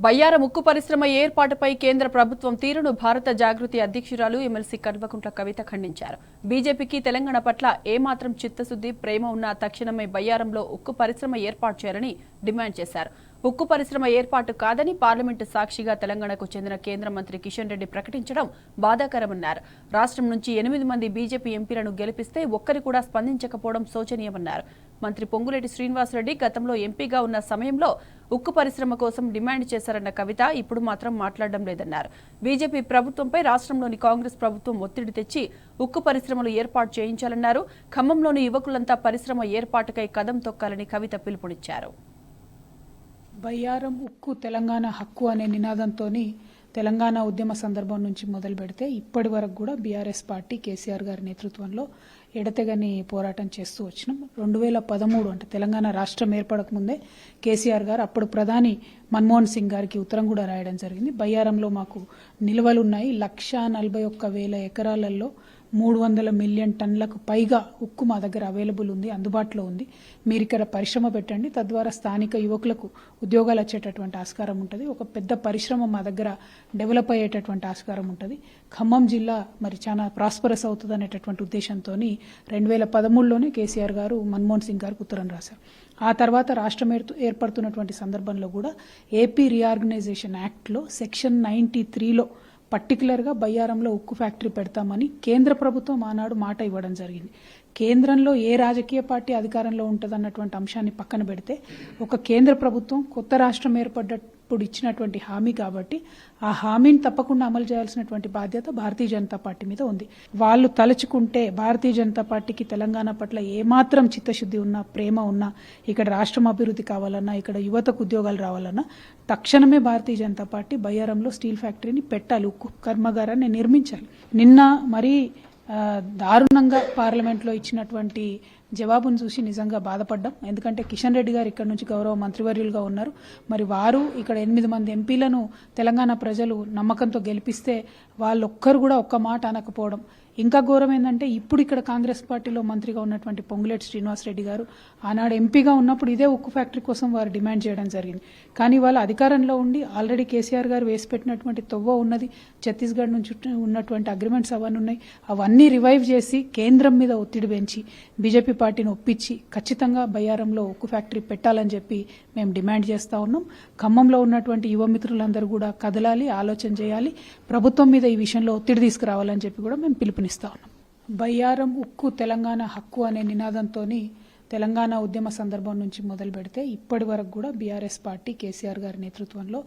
బయ్యారం ఉక్కు పరిశ్రమ ఏర్పాటుపై కేంద్ర ప్రభుత్వం తీరును భారత జాగృతి అధ్యక్షురాలు ఎమ్మెల్సీ కల్వకుంట్ల కవిత ఖండించారు. బీజేపీకి తెలంగాణ పట్ల ఏమాత్రం చిత్తశుద్ది, ప్రేమ ఉన్నా తక్షణమే బయ్యారంలో ఉక్కు పరిశ్రమ ఏర్పాటు చేయాలని డిమాండ్ చేశారు. ఉక్కు పరిశ్రమ ఏర్పాటు కాదని పార్లమెంటు సాక్షిగా తెలంగాణకు చెందిన కేంద్ర మంత్రి కిషన్ రెడ్డి ప్రకటించడం బాధాకరమన్నారు. రాష్ట్రం నుంచి 8 మంది బీజేపీ ఎంపీలను గెలిపిస్తే ఒక్కరు కూడా స్పందించకపోవడం శోచనీయమన్నారు. మంత్రి పొంగులేటి శ్రీనివాసరెడ్డి గతంలో ఎంపీగా ఉన్న సమయంలో ఉక్కు పరిశ్రమ కోసం డిమాండ్ చేశారన్న కవిత ఇప్పుడు మాత్రం మాట్లాడడం లేదన్నారు. బీజేపీ ప్రభుత్వంపై రాష్ట్రంలోని కాంగ్రెస్ ప్రభుత్వం ఒత్తిడి తెచ్చి ఉక్కు పరిశ్రమలు ఏర్పాటు చేయించాలన్నారు. ఖమ్మంలోని యువకులంతా పరిశ్రమ ఏర్పాటుకై కదం తొక్కాలని కవిత పిలుపునిచ్చారు. బయ్యారం ఉక్కు తెలంగాణ హక్కు అనే నినాదంతోని తెలంగాణ ఉద్యమ సందర్భం నుంచి మొదలు పెడితే ఇప్పటి వరకు కూడా బీఆర్ఎస్ పార్టీ కేసీఆర్ గారి నేతృత్వంలో ఎడతెగని పోరాటం చేస్తూ వచ్చినాం. 2013 అంటే తెలంగాణ రాష్ట్రం ఏర్పడక ముందే కేసీఆర్ గారు అప్పుడు ప్రధాని మన్మోహన్ సింగ్ గారికి ఉత్తరం కూడా రాయడం జరిగింది. బయ్యారంలో మాకు నిల్వలున్నాయి, 141,000 ఎకరాలలో 300 మిలియన్ టన్నులకు పైగా ఉక్కు మా దగ్గర అవైలబుల్ ఉంది, అందుబాటులో ఉంది. మీరు ఇక్కడ పరిశ్రమ పెట్టండి, తద్వారా స్థానిక యువకులకు ఉద్యోగాలు వచ్చేటటువంటి ఆస్కారం ఉంటుంది. ఒక పెద్ద పరిశ్రమ మా దగ్గర డెవలప్ అయ్యేటటువంటి ఆస్కారం ఉంటుంది. ఖమ్మం జిల్లా మరి చాలా ప్రాస్పరస్ అవుతుంది అనేటటువంటి ఉద్దేశంతో 2013లోనే కేసీఆర్ గారు మన్మోహన్ సింగ్ గారికి ఉత్తరం రాశారు. ఆ తర్వాత రాష్ట్రం ఏర్పడుతున్నటువంటి సందర్భంలో కూడా ఏపీ రీఆర్గనైజేషన్ యాక్ట్లో సెక్షన్ 93లో పర్టికులర్గా బయ్యారంలో ఉక్కు ఫ్యాక్టరీ పెడతామని కేంద్ర ప్రభుత్వం ఆనాడు మాట ఇవ్వడం జరిగింది. కేంద్రంలో ఏ రాజకీయ పార్టీ అధికారంలో ఉంటుందన్నటువంటి అంశాన్ని పక్కన పెడితే ఒక కేంద్ర ప్రభుత్వం కొత్త రాష్ట్రం ఏర్పడ్డప్పుడు ఇచ్చినటువంటి హామీ కాబట్టి ఆ హామీని తప్పకుండా అమలు చేయాల్సినటువంటి బాధ్యత భారతీయ జనతా పార్టీ మీద ఉంది. వాళ్ళు తలుచుకుంటే భారతీయ జనతా పార్టీకి తెలంగాణ పట్ల ఏమాత్రం చిత్తశుద్ధి ఉన్నా, ప్రేమ ఉన్నా, ఇక్కడ రాష్ట్రం అభివృద్ధి కావాలన్నా, ఇక్కడ యువతకు ఉద్యోగాలు రావాలన్నా తక్షణమే భారతీయ జనతా పార్టీ బయ్యారంలో స్టీల్ ఫ్యాక్టరీని పెట్టాలి, ఉక్కు కర్మాగారాన్ని నిర్మించాలి. నిన్న మరీ దారుణంగా పార్లమెంట్లో ఇచ్చినటువంటి జవాబును చూసి నిజంగా బాధపడ్డాం. ఎందుకంటే కిషన్ రెడ్డి గారు ఇక్కడ నుంచి గౌరవ మంత్రివర్యులుగా ఉన్నారు. మరి వారు ఇక్కడ 8 మంది ఎంపీలను తెలంగాణ ప్రజలు నమ్మకంతో గెలిపిస్తే వాళ్ళొక్కరు కూడా ఒక్క మాట అనకపోవడం. ఇంకా ఘోరం ఏంటంటే ఇప్పుడు ఇక్కడ కాంగ్రెస్ పార్టీలో మంత్రిగా ఉన్నటువంటి పొంగులేటి శ్రీనివాసరెడ్డి గారు ఆనాడు ఎంపీగా ఉన్నప్పుడు ఇదే ఉక్కు ఫ్యాక్టరీ కోసం వారు డిమాండ్ చేయడం జరిగింది. కానీ వాళ్ళు అధికారంలో ఉండి ఆల్రెడీ కేసీఆర్ గారు వేసిపెట్టినటువంటి తొవ్వ ఉన్నది, ఛత్తీస్గఢ్ నుంచి ఉన్నటువంటి అగ్రిమెంట్స్ అవన్నీ ఉన్నాయి, అవన్నీ రివైవ్ చేసి కేంద్రం మీద ఒత్తిడి పెంచి బీజేపీ పార్టీని ఒప్పించి ఖచ్చితంగా బయ్యారంలో ఉక్కు ఫ్యాక్టరీ పెట్టాలని చెప్పి మేము డిమాండ్ చేస్తూ ఉన్నాం. ఖమ్మంలో ఉన్నటువంటి యువ మిత్రులందరూ కూడా కదలాలి, ఆలోచన చేయాలి, ప్రభుత్వం మీద ఈ విషయంలో ఒత్తిడి తీసుకురావాలని చెప్పి కూడా మేము పిలుపునిస్తా ఉన్నాం. బయ్యారం ఉక్కు తెలంగాణ హక్కు అనే నినాదంతోని తెలంగాణ ఉద్యమ సందర్భం నుంచి మొదలు పెడితే ఇప్పటి వరకు కూడా బీఆర్ఎస్ పార్టీ కేసీఆర్ గారి నేతృత్వంలో